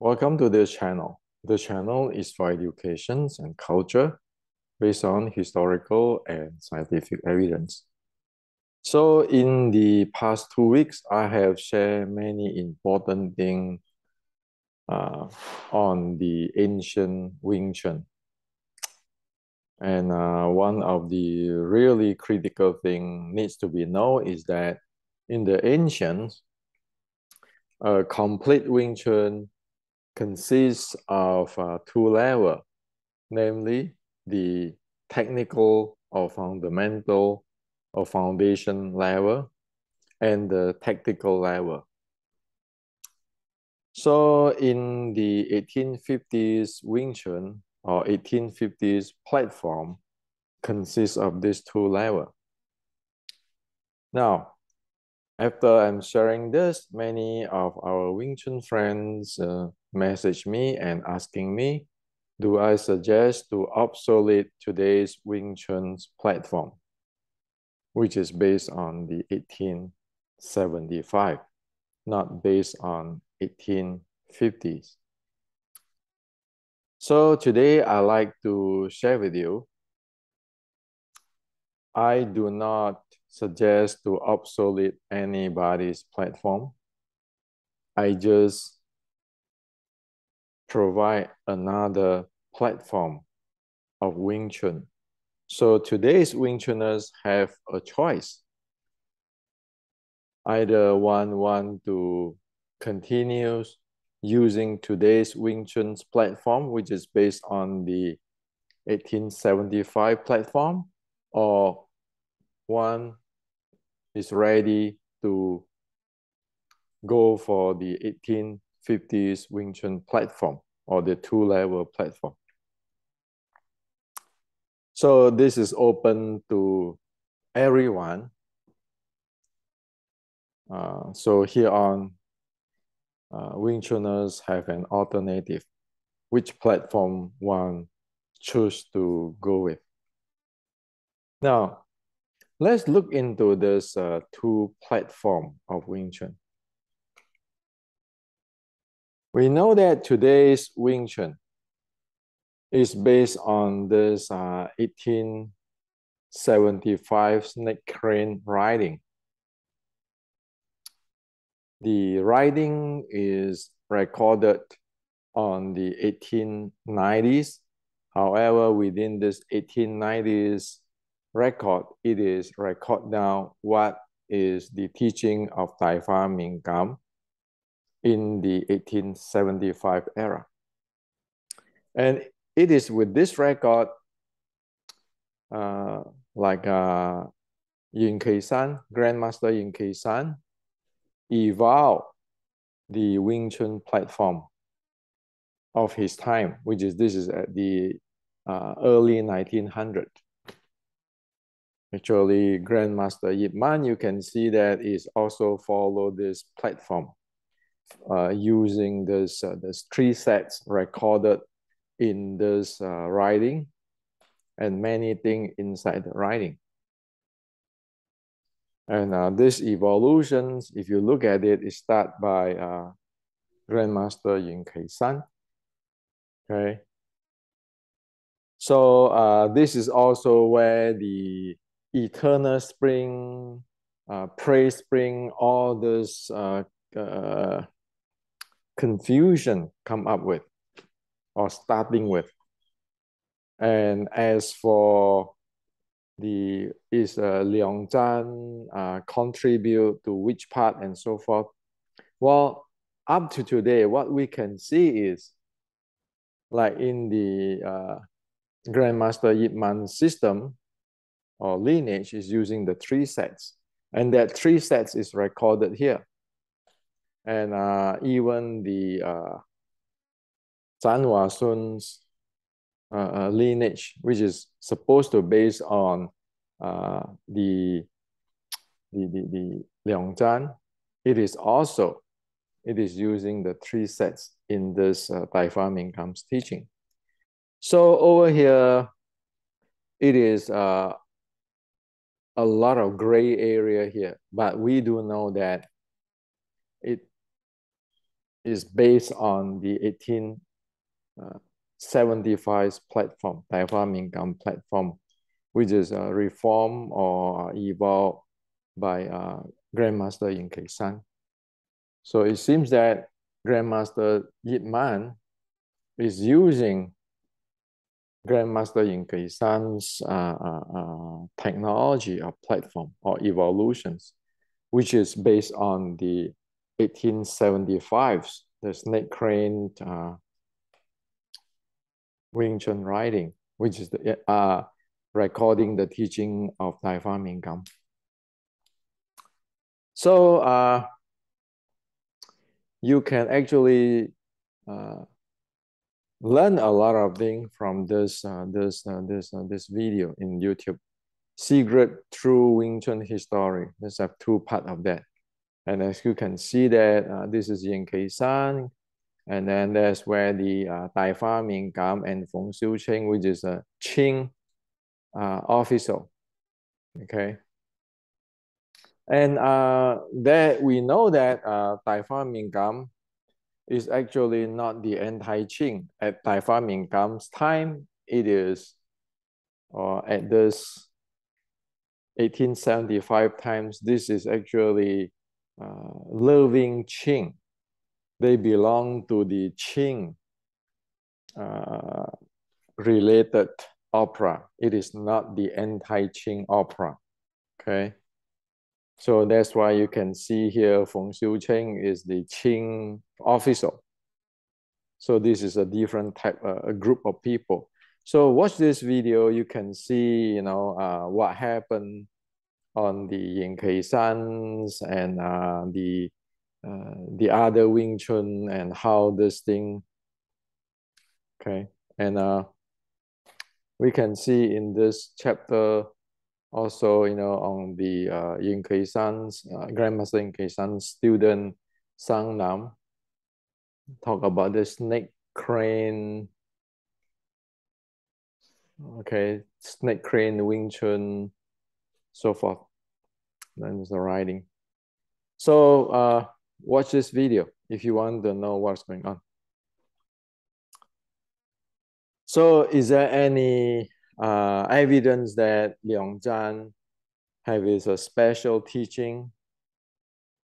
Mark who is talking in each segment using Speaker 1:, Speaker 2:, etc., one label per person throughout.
Speaker 1: Welcome to this channel. The channel is for education and culture based on historical and scientific evidence. So in the past 2 weeks, I have shared many important things on the ancient Wing Chun. And one of the really critical thing needs to be known is that in the ancient, complete Wing Chun consists of two levels, namely the technical or fundamental or foundation level and the tactical level. So in the 1850s Wing Chun or 1850s platform consists of these two levels. Now, after I'm sharing this, many of our Wing Chun friends message me and asking me, do I suggest to obsolete today's Wing Chun's platform, which is based on the 1875, not based on 1850s. So today I like to share with you, I do not suggest to obsolete anybody's platform. I just provide another platform of Wing Chun. So today's Wing Chuners have a choice. Either one want to continue using today's Wing Chun's platform, which is based on the 1875 platform, or one is ready to go for the 1850s Wing Chun platform or the two-level platform. So this is open to everyone. So here on, Wing Chuners have an alternative, which platform one choose to go with. Now, let's look into this two platform of Wing Chun. We know that today's Wing Chun is based on this 1875 snake crane riding. The riding is recorded on the 1890s. However, within this 1890s record, it is recorded down what is the teaching of Tai Fa Ming Kam in the 1875 era. And it is with this record, like Yin Kei-san, Grandmaster Yin Kei-san, evolved the Wing Chun platform of his time, which is this is at the early 1900. Actually, Grandmaster Yip Man, you can see that is also follow this platform using this three sets recorded in this writing and many things inside the writing. And this evolutions, if you look at it, it starts by Grandmaster Yin Kei-san. Okay. So this is also where the eternal spring, praise spring, all this confusion come up with or starting with. And as for the Liang Zhan contribute to which part and so forth, well, up to today, what we can see is like in the Grandmaster Yip Man system or lineage is using the three sets, and that three sets is recorded here. And even the Zhan Hua Sun's lineage, which is supposed to base on the Liang Zhan, it is using the three sets in this Tai Fa Ming Kam's teaching. So over here, it is a lot of gray area here, but we do know that is based on the 1875 platform, 大发明感 platform, which is reformed or evolved by Grandmaster Yin San. So it seems that Grandmaster Yip Man is using Grandmaster Yin San's technology or platform or evolutions, which is based on the 1875's, the snake crane Wing Chun writing, which is the recording the teaching of Dai Fa Ming Gam. So you can actually learn a lot of things from this video in YouTube. Secret True Wing Chun History. There's have two parts of that. And as you can see that this is Yin San, and then that's where the Dai Fa Ming Gam and Feng Xiu Cheng, which is a Qing official. Okay. And that we know that Dai Fa Ming Gam is actually not the anti-Qing. At Dai Fa Ming Gam's time, it is, or at this 1875 times, this is actually living Qing. They belong to the Qing related opera. It is not the anti-Qing opera. Okay. So that's why you can see here Feng Xiu Cheng is the Qing official. So this is a different type, a group of people. So watch this video, you can see, you know, what happened on the Yin San's and the other Wing Chun and how this thing, okay. And we can see in this chapter also, you know, on the Yin San's, Grandmaster Yin San's student, Sang Nam, talk about the snake crane, okay, snake crane, Wing Chun, so forth. Then the writing. So watch this video if you want to know what's going on. So is there any evidence that Liang Zhan has a special teaching?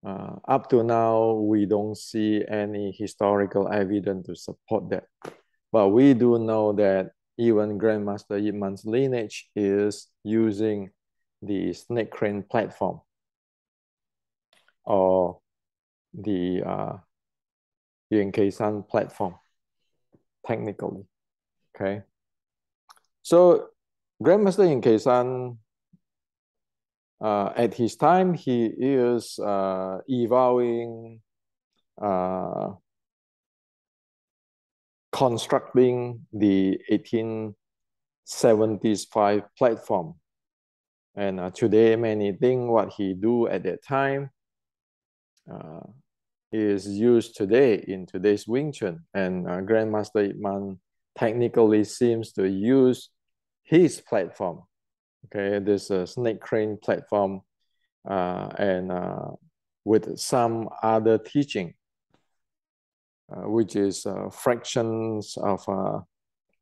Speaker 1: Up to now, we don't see any historical evidence to support that. But we do know that even Grandmaster Yip Man's lineage is using the snake crane platform or the Yin San platform, technically. Okay. So Grandmaster Yin San, at his time, he is evolving, constructing the 1875 platform. And today, many things what he do at that time is used today in today's Wing Chun. And Grandmaster Yip Man technically seems to use his platform. Okay, this snake crane platform and with some other teaching, which is fractions of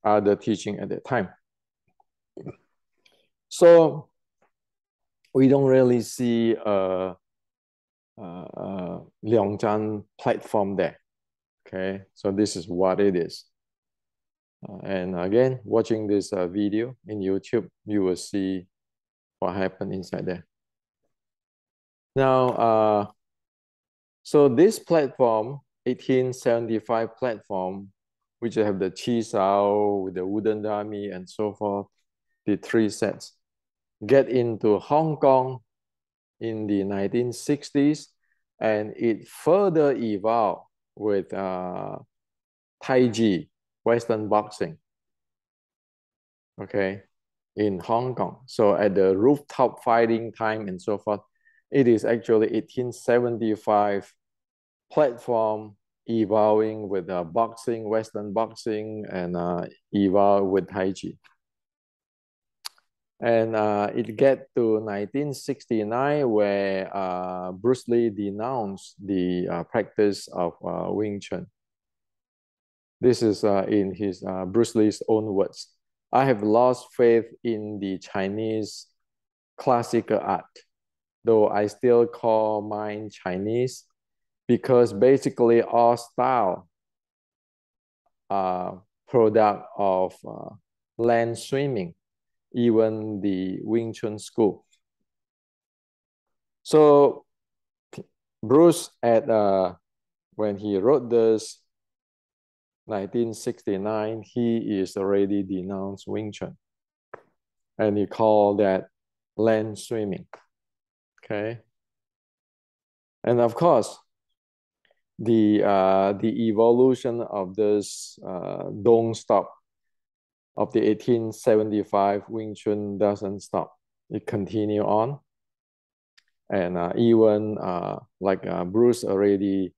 Speaker 1: other teaching at that time. So we don't really see a Liang Zhan platform there. Okay, so this is what it is. And again, watching this video in YouTube, you will see what happened inside there. Now, so this platform, 1875 platform, which have the chi sao with the wooden dummy and so forth, the three sets, get into Hong Kong in the 1960s, and it further evolved with Tai Chi, Western boxing, okay, in Hong Kong. So at the rooftop fighting time and so forth, it is actually 1875 platform evolving with boxing, Western boxing, and evolve with Tai Chi. And it get to 1969 where Bruce Lee denounced the practice of Wing Chun. This is in his Bruce Lee's own words. I have lost faith in the Chinese classical art, though I still call mine Chinese, because basically all style are product of land swimming, even the Wing Chun school. So Bruce when he wrote this 1969, he is already denounced Wing Chun, and he called that land swimming. Okay, and of course, the evolution of this don't stop of the 1875 Wing Chun doesn't stop. It continue on, and even like Bruce already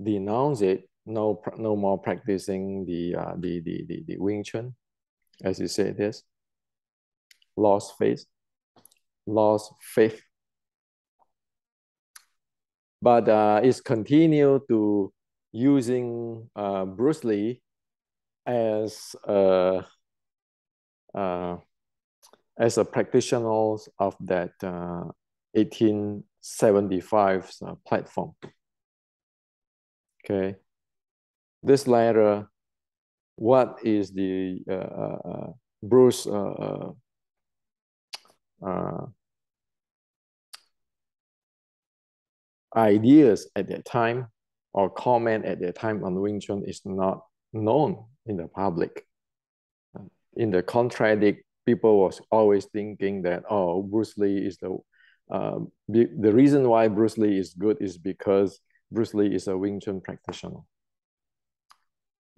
Speaker 1: denounced it. No more practicing the Wing Chun, as you say this. Lost faith. But it's continued to using Bruce Lee as a practitioner of that 1875 platform. Okay, this latter, what is the Bruce ideas at that time or comment at that time on Wing Chun is not known in the public. In the contradict, people was always thinking that, oh, Bruce Lee is the reason why Bruce Lee is good is because Bruce Lee is a Wing Chun practitioner.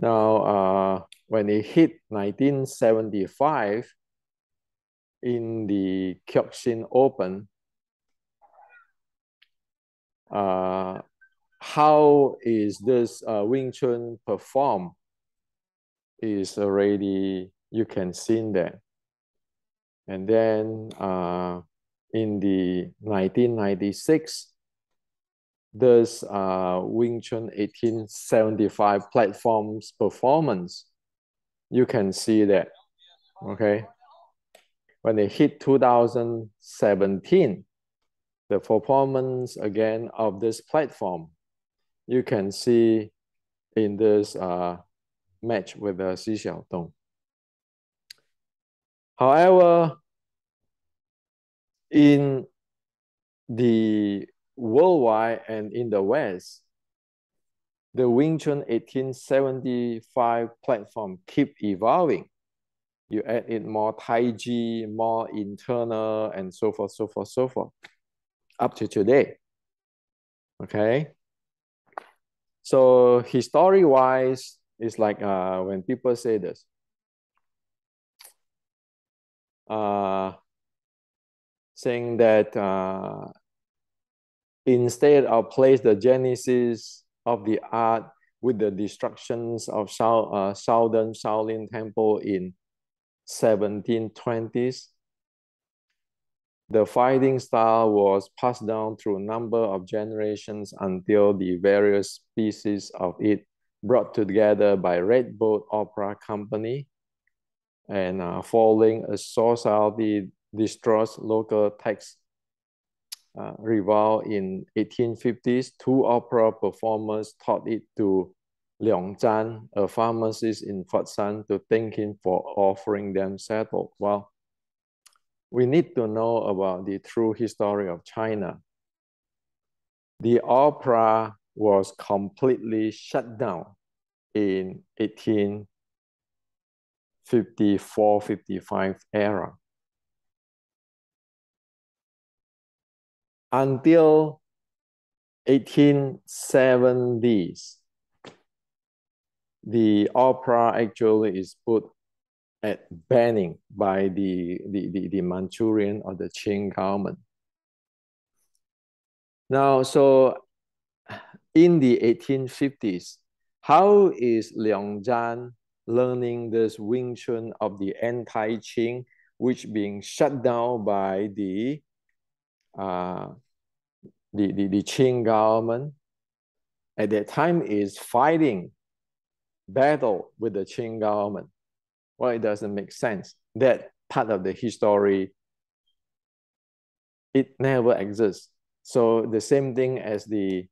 Speaker 1: Now, when it hit 1975 in the Kyokushin Open, how is this Wing Chun performed is already, you can see that. And then in the 1996, this Wing Chun 1875 platforms performance, you can see that, okay? When they hit 2017, the performance again of this platform, you can see in this match with Xi Xiaodong. However, in the worldwide and in the West, the Wing Chun 1875 platform keep evolving. You add in more Tai Chi, more internal, and so forth, so forth, so forth, up to today. Okay. So history-wise, it's like when people say this, saying that instead of place the genesis of the art with the destructions of Southern Shaolin Temple in 1720s, the fighting style was passed down through a number of generations until the various pieces of it brought together by Red Boat Opera Company and following a society distrust local tax revolt in 1850s, two opera performers taught it to Leong Zhan, a pharmacist in Foshan, to thank him for offering them settled. Well, we need to know about the true history of China. The opera was completely shut down in 1854-55 era. Until 1870s, the opera actually is put at banning by the Manchurian or the Qing government. Now, so in the 1850s, how is Leong Zhan learning this Wing Chun of the anti-Qing which being shut down by the Qing government at that time is fighting battle with the Qing government. Well, it doesn't make sense. That part of the history, it never exists. So the same thing as this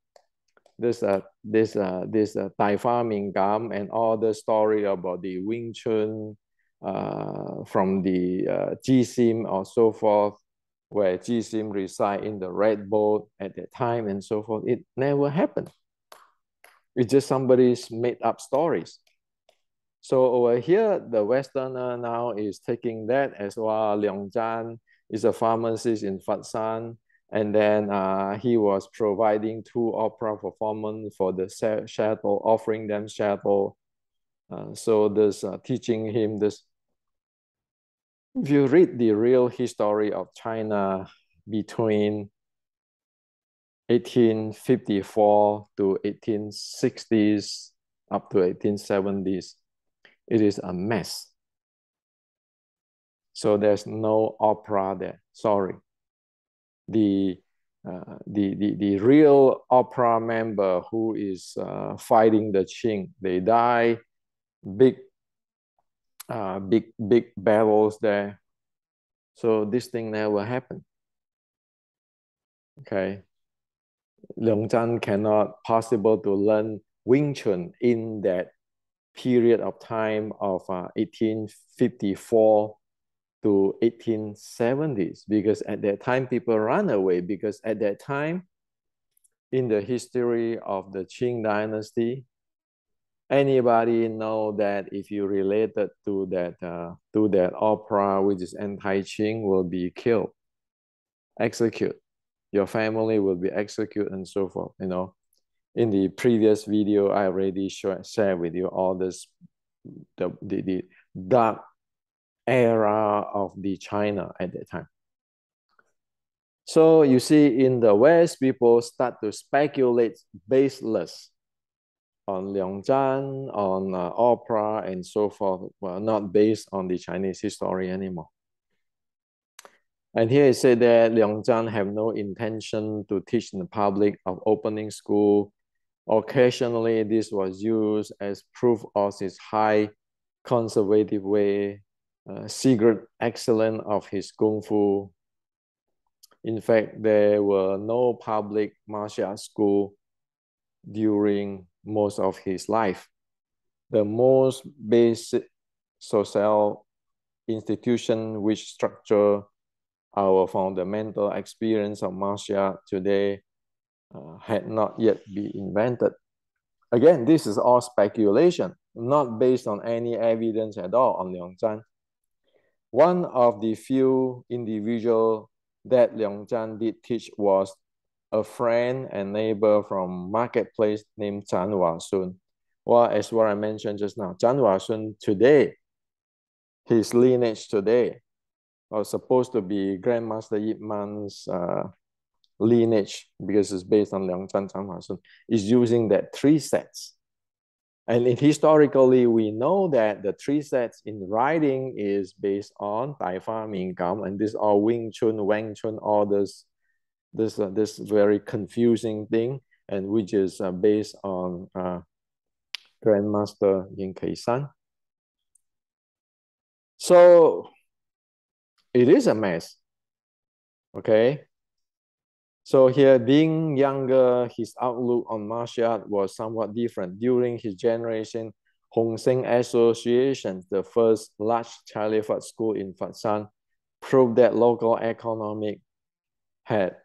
Speaker 1: Tai Fa Ming Gam and all the story about the Wing Chun from the Jisim or so forth, where Jisim reside in the Red Boat at that time and so forth. It never happened. It's just somebody's made up stories. So over here, the Westerner now is taking that as well. Leong Zhan is a pharmacist in Phật San. And then he was providing 2 opera performance for the shuttle, offering them shuttle. So this teaching him this. If you read the real history of China between 1854 to 1860s up to 1870s, it is a mess. So there's no opera there. Sorry. The real opera member who is fighting the Qing, they die. Big battles there. So this thing never happened. Okay. Leong Zhan cannot possible to learn Wing Chun in that period of time of 1854 to 1870s, because at that time people run away, because at that time in the history of the Qing dynasty, anybody know that if you related to that opera which is anti-Qing will be killed, execute. Your family will be executed and so forth. You know, in the previous video, I already shared with you all this, the dark era of the China at that time. So you see, in the West, people start to speculate baseless on Leong Zhan, on opera and so forth, well, not based on the Chinese history anymore. And here it said that Leong Zhan have no intention to teach in the public of opening school. Occasionally, this was used as proof of his high conservative way, secret excellence of his kung fu. In fact, there were no public martial arts school during most of his life. The most basic social institution which structure our fundamental experience of martial art today had not yet been invented. Again, this is all speculation, not based on any evidence at all on Leong Zhan. One of the few individuals that Leong Zhan did teach was a friend and neighbor from marketplace named Zhan Wasun. Well, as what I mentioned just now, Zhan Wasun today, his lineage today, was supposed to be Grandmaster Yip Man's lineage, because it's based on Leong Zhan, Zhan Wasun, is using that 3 sets. And historically, we know that the 3 sets in writing is based on Tai Fa Ming Gam, and this all Wing Chun, Wang Chun, all this very confusing thing, and which is based on Grandmaster Yin Kei-san. So it is a mess. Okay. So here, being younger, his outlook on martial art was somewhat different. During his generation, Hong Seng Association, the first large caliphate school in Phật San, proved that local economic had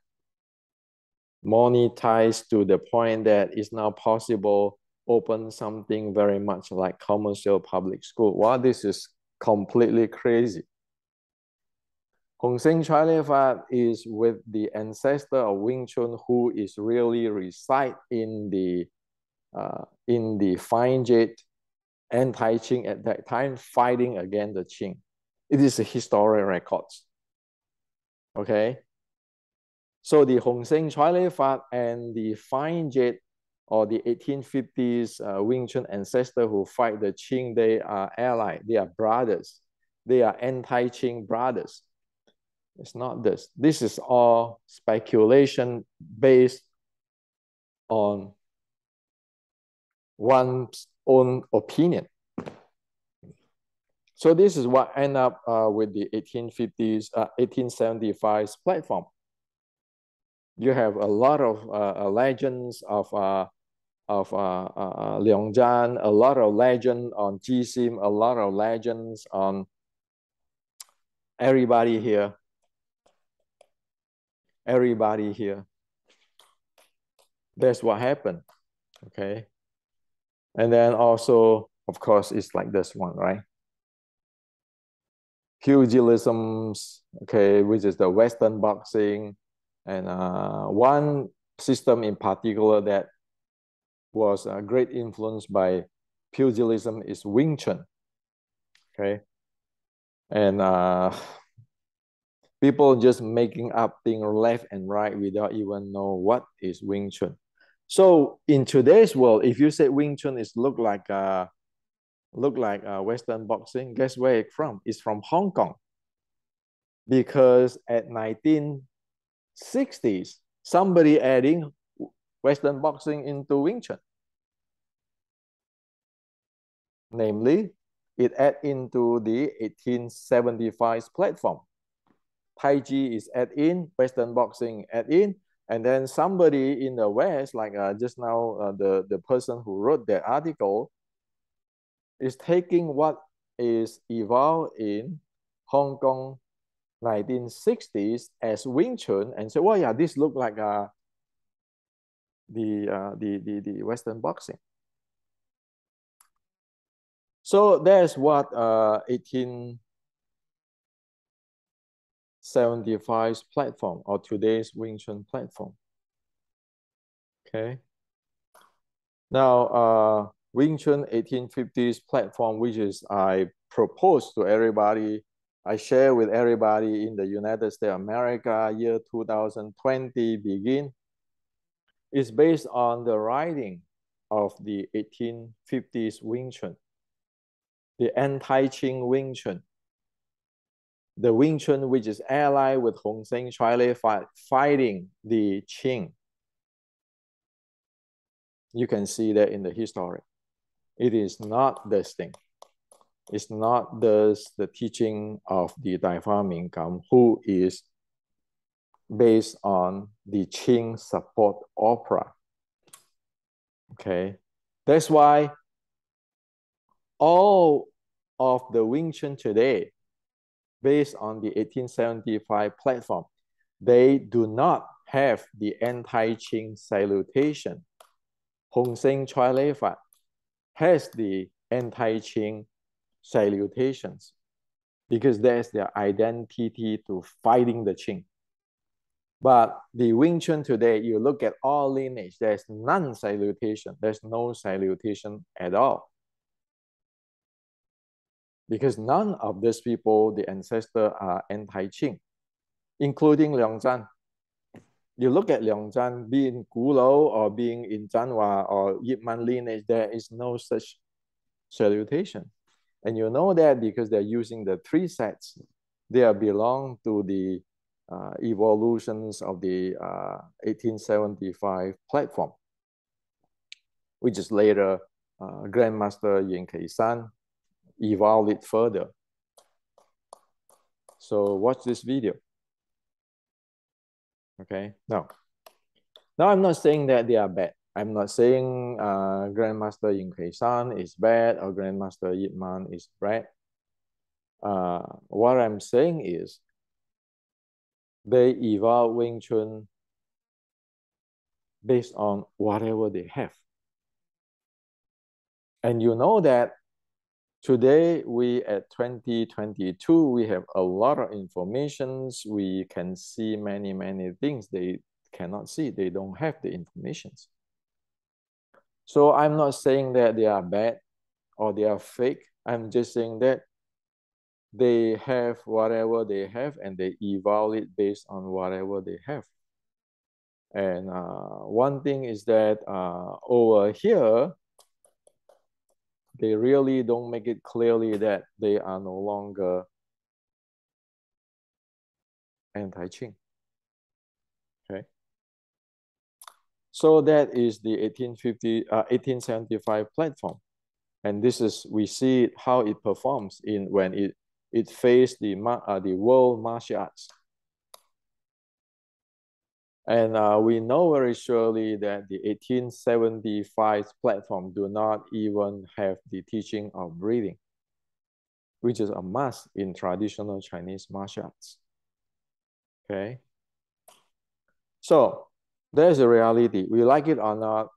Speaker 1: monetized to the point that it's now possible open something very much like commercial public school. Well, this is completely crazy. Hong Seng Caliphate is with the ancestor of Wing Chun, who is really reside in the Fine Jade anti-Qing at that time, fighting against the Qing. It is a historical records. Okay. So the Hong Seng Caliphate and the Fine Jade, or the 1850s Wing Chun ancestor who fight the Qing, they are allied, they are brothers. they are anti-Qing brothers. It's not this. This is all speculation based on one's own opinion. So this is what ended up with the 1850s, 1875's platform. You have a lot of legends of Liangzhan, a lot of legend on Jisim, a lot of legends on everybody here. Everybody here. That's what happened, okay? And then also, of course, it's like this one, right? Pugilisms, okay, which is the Western boxing. And one system in particular that was a great influence by pugilism is Wing Chun, okay? And people just making up things left and right without even know what is Wing Chun. So in today's world, if you say Wing Chun is look like Western boxing, guess where it's from? It's from Hong Kong. Because at 1960s, somebody adding Western boxing into Wing Chun. Namely, it add into the 1875 platform. Tai Chi is add in, Western boxing add in, and then somebody in the West, like just now, the person who wrote the article, is taking what is evolved in Hong Kong 1960s as Wing Chun and say, well, yeah, this look like the Western boxing. So that's what 1875's platform or today's Wing Chun platform. Okay. Now, Wing Chun 1850s platform, which is I propose to everybody, I share with everybody in the United States of America, year 2020 begin, is based on the writing of the 1850s Wing Chun, the anti-Qing Wing Chun. The Wing Chun, which is allied with Hong Seng Chai fighting the Qing. You can see that in the history. It is not this thing. It's not this, the teaching of the Dai Fa Ming Kam, who is based on the Qing support opera. Okay, that's why all of the Wing Chun today, based on the 1875 platform, they do not have the anti-Qing salutation. Hong Seng Choi Lei Fat has the anti-Qing salutations because that's their identity to fighting the Qing. But the Wing Chun today, you look at all lineage, there's none salutation. There's no salutation at all. Because none of these people, the ancestors, are anti-Qing, including Liangzhan. You look at Liangzhan being Gulou or being in Zhanhua or Yip Man lineage, there is no such salutation. And you know that because they're using the three sets. They belong to the evolutions of the 1875 platform, which is later Grandmaster Yin Kei-san evolved it further. So watch this video. Okay, now I'm not saying that they are bad. I'm not saying Grandmaster Yin Kei-san is bad or Grandmaster Yip Man is bad. What I'm saying is they evolve Wing Chun based on whatever they have. And you know that today, we at 2022, we have a lot of informations. We can see many, many things they cannot see. They don't have the informations. So I'm not saying that they are bad or they are fake. I'm just saying that they have whatever they have and they evolve it based on whatever they have. And one thing is that over here, they really don't make it clearly that they are no longer and Tai Chi. Okay. So that is the 1875 platform. And this is, we see how it performs in when it faced the world martial arts. And we know very surely that the 1875 platform do not even have the teaching of breathing, which is a must in traditional Chinese martial arts. Okay. So there's a reality. We like it or not,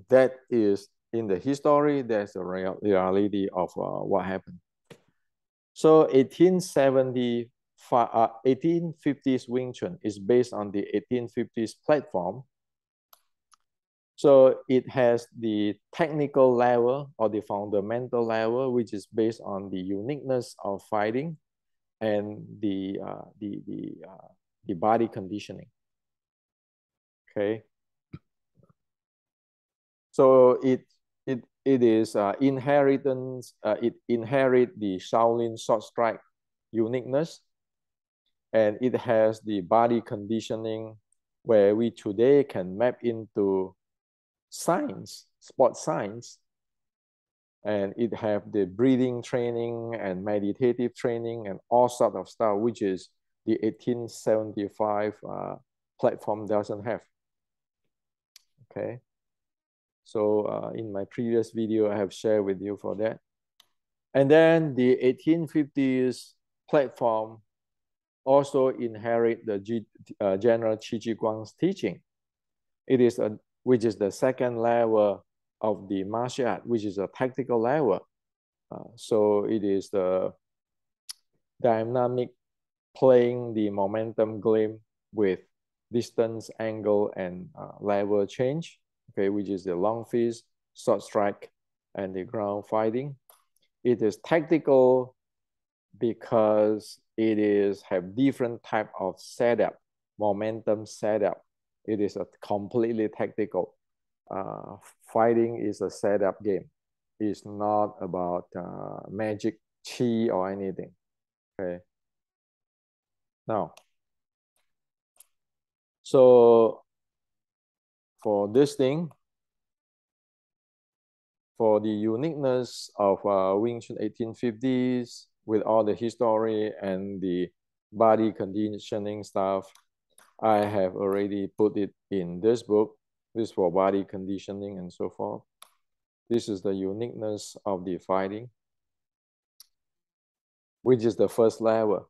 Speaker 1: that is in the history, there's a reality of what happened. So 1850s Wing Chun is based on the 1850s platform. So it has the technical level or the fundamental level, which is based on the uniqueness of fighting and the body conditioning. Okay. So it is inheritance. It inherit the Shaolin short strike uniqueness, and it has the body conditioning where we today can map into science, sport science, and it have the breathing training and meditative training and all sort of stuff, which is the 1875 platform doesn't have. Okay. So in my previous video, I have shared with you for that. And then the 1850s platform also inherit the General Qi Ji Guang's teaching. It is which is the second level of the martial art, which is a tactical level. So it is the dynamic playing the momentum game with distance, angle, and level change. Okay, which is the long fist, short strike, and the ground fighting. It is tactical because it is have different type of setup, momentum setup. It is a completely tactical. Fighting is a setup game. It's not about magic chi or anything. Okay. Now, so for this thing, for the uniqueness of Wing Chun 1850s with all the history and the body conditioning stuff, I have already put it in this book. This for body conditioning and so forth. This is the uniqueness of the fighting, which is the first level.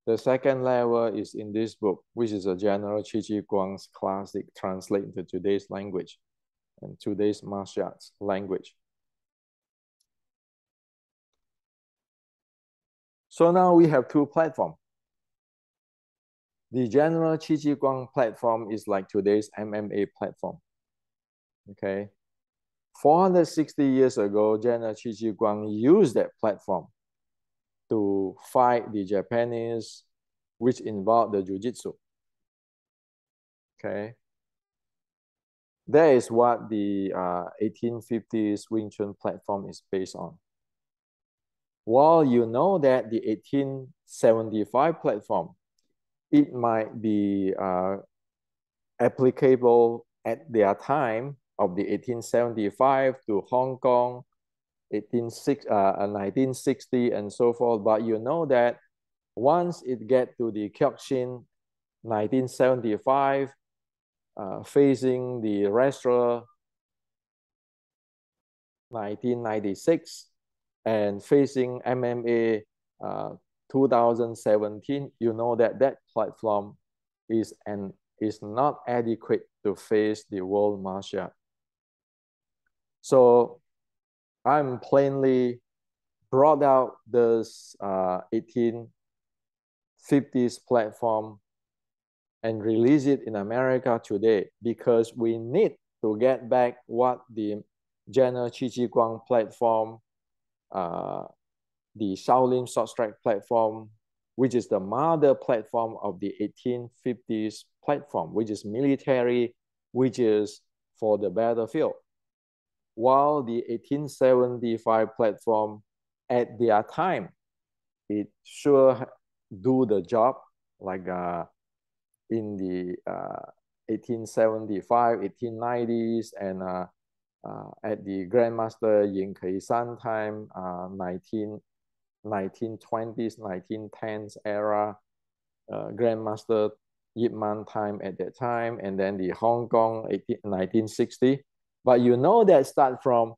Speaker 1: The second level is in this book, which is a General Qi Ji Guang's classic translated into today's language and today's martial arts language. So now we have two platforms. The General Qi Ji Guang platform is like today's MMA platform. Okay. 460 years ago, General Qi Ji Guang used that platform to fight the Japanese, which involved the jiu-jitsu. Okay. That is what the 1850s Wing Chun platform is based on. While you know that the 1875 platform, it might be applicable at their time of the 1875 to Hong Kong, 1960 and so forth. But you know that once it get to the Kyokushin 1975, facing the wrestler 1996, and facing MMA 2017, you know that that platform is not adequate to face the world martial art. So I'm plainly brought out this 1850s platform and release it in America today because we need to get back what the General Qi Ji Guang platform, the Shaolin short strike platform, which is the mother platform of the 1850s platform, which is military, which is for the battlefield. While the 1875 platform at their time, it sure do the job, like in the 1875, 1890s, and at the Grandmaster Yin Kei-san time, 1920s, 1910s era, Grandmaster Yip Man time at that time, and then the Hong Kong 1960. But you know that start from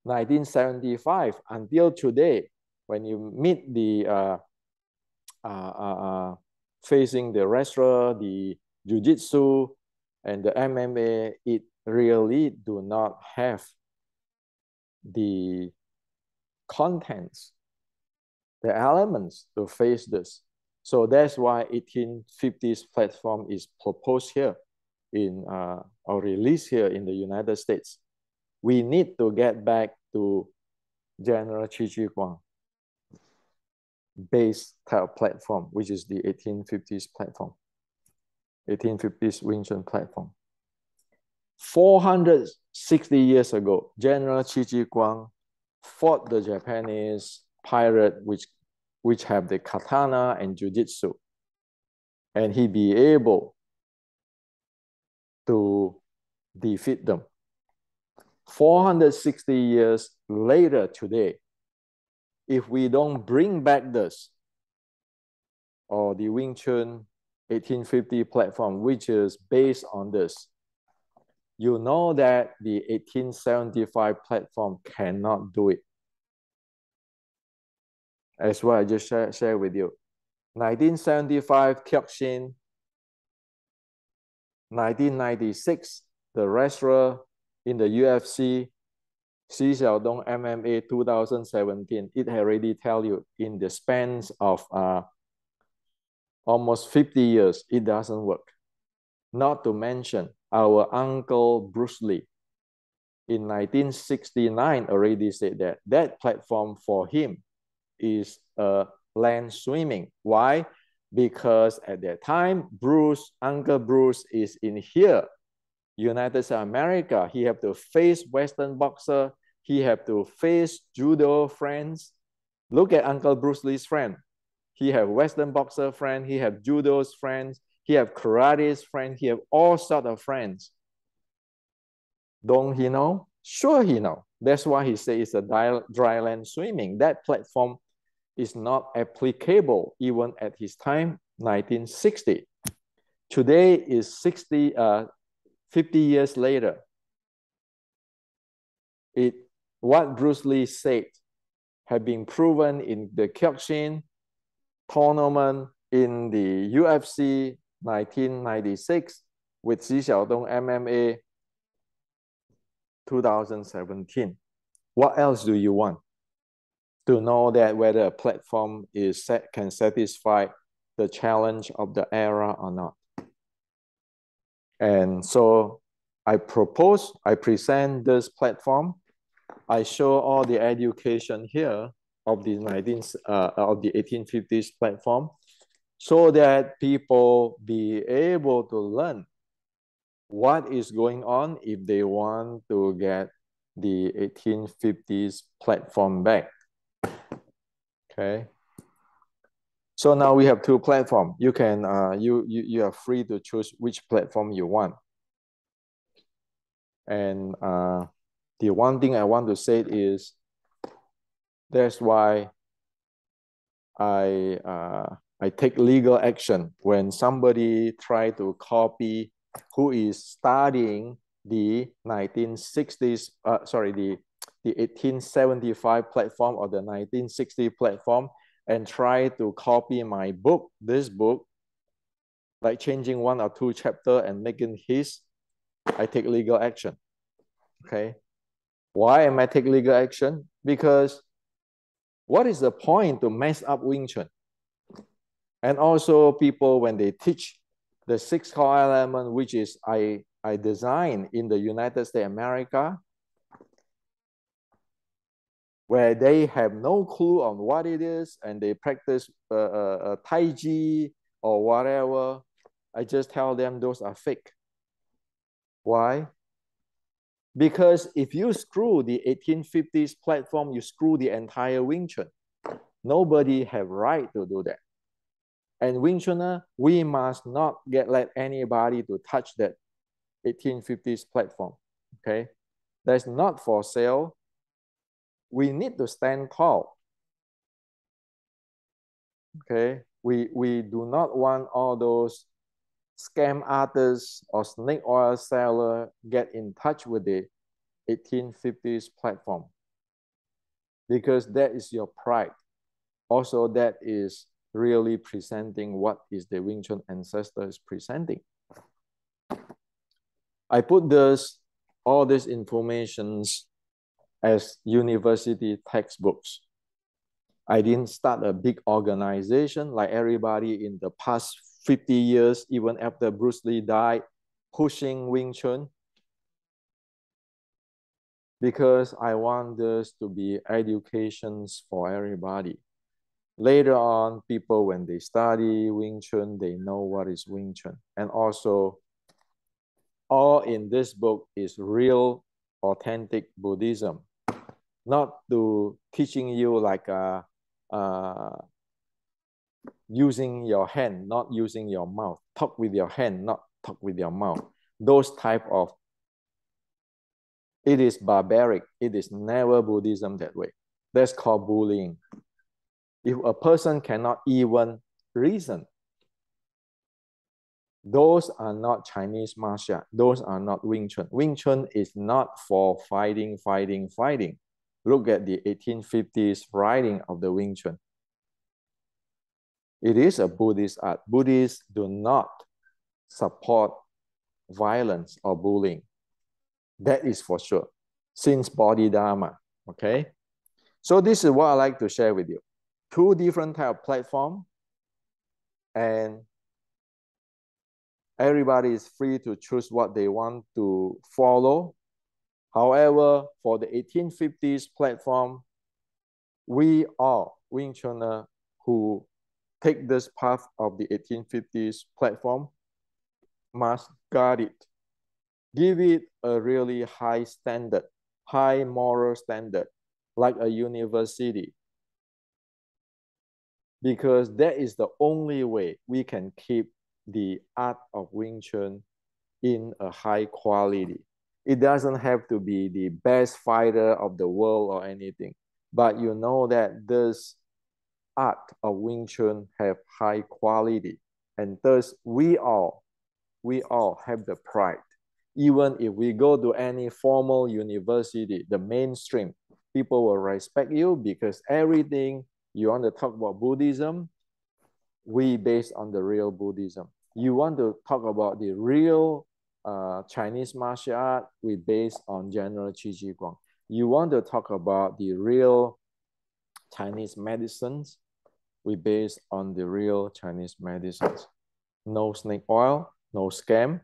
Speaker 1: 1975 until today, when you meet the facing the wrestler, the jiu-jitsu, and the MMA, it really do not have the contents, the elements to face this. So that's why 1850s platform is proposed here in or released here in the United States. We need to get back to General Chi Chi Guang base type platform, which is the 1850s platform, 1850s Wing Chun platform. 460 years ago, General Chi Chi Guang fought the Japanese pirate, which have the katana and jiu-jitsu, and he be able to defeat them. 460 years later today, if we don't bring back this, or the Wing Chun 1850 platform, which is based on this, you know that the 1875 platform cannot do it. As what I just shared with you. 1975, Kyokushin. 1996, the wrestler in the UFC, Xi Xiaodong MMA 2017, it already tell you in the spans of almost 50 years, it doesn't work. Not to mention our uncle Bruce Lee in 1969 already said that that platform for him is land swimming. Why? Because at that time, Uncle Bruce is in here, United States of America. He have to face Western boxer. He have to face judo friends. Look at Uncle Bruce Lee's friend. He have Western boxer friend. He have judo's friends. He have karate's friend. He have all sort of friends. Don't he know? Sure he know. That's why he say it's a dry land swimming. That platform is not applicable even at his time, 1960. Today is 50 years later. What Bruce Lee said have been proven in the Kyokushin tournament, in the UFC 1996 with Xi Xiaodong MMA 2017. What else do you want to know that whether a platform can satisfy the challenge of the era or not? And so I present this platform. I show all the education here of the 1850s platform, so that people be able to learn what is going on if they want to get the 1850s platform back. Okay. So now we have two platforms. You can you are free to choose which platform you want. And the one thing I want to say is that's why I take legal action when somebody try to copy who is studying the 1960s, the 1875 platform or the 1960 platform and try to copy my book, this book, like changing one or two chapters and making his, I take legal action. Okay. Why am I taking legal action? Because what is the point to mess up Wing Chun? And also people, when they teach the 6 core element, which is I designed in the United States of America, where they have no clue on what it is and they practice Tai Chi or whatever, I just tell them those are fake. Why? Because if you screw the 1850s platform, you screw the entire Wing Chun. Nobody have right to do that. And Wing Chun, we must not let anybody to touch that 1850s platform. Okay, that's not for sale. We need to stand tall. Okay, we do not want all those scam artists or snake oil seller get in touch with the 1850s platform, because that is your pride. Also, that is really presenting what is the Wing Chun ancestors presenting. I put all these informations as university textbooks. I didn't start a big organization like everybody in the past 50 years, even after Bruce Lee died, pushing Wing Chun, because I want this to be educations for everybody. Later on, people, when they study Wing Chun, they know what is Wing Chun. And also, all in this book is real, authentic Buddhism, not to teaching you like using your hand, not using your mouth. Talk with your hand, not talk with your mouth. Those type of, it is barbaric. It is never Buddhism that way. That's called bullying. If a person cannot even reason, those are not Chinese martial art. Those are not Wing Chun. Wing Chun is not for fighting. Look at the 1850s writing of the Wing Chun. It is a Buddhist art. Buddhists do not support violence or bullying. That is for sure. Since Bodhidharma, okay? So this is what I like to share with you. Two different type of platform, and everybody is free to choose what they want to follow. However, for the 1850s platform, we all Wing Chunner who take this path of the 1850s platform must guard it. Give it a really high standard, high moral standard, like a university. Because that is the only way we can keep the art of Wing Chun in a high quality. It doesn't have to be the best fighter of the world or anything, but you know that this art of Wing Chun have high quality, and thus we all have the pride. Even if we go to any formal university, the mainstream, people will respect you because everything you want to talk about Buddhism, we based on the real Buddhism. You want to talk about the real Chinese martial art, we based on general Qi Guang. You want to talk about the real Chinese medicines, we based on the real Chinese medicines. No snake oil, no scam.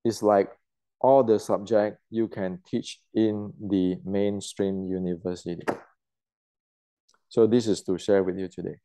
Speaker 1: It's like all the subject you can teach in the mainstream university. So this is to share with you today.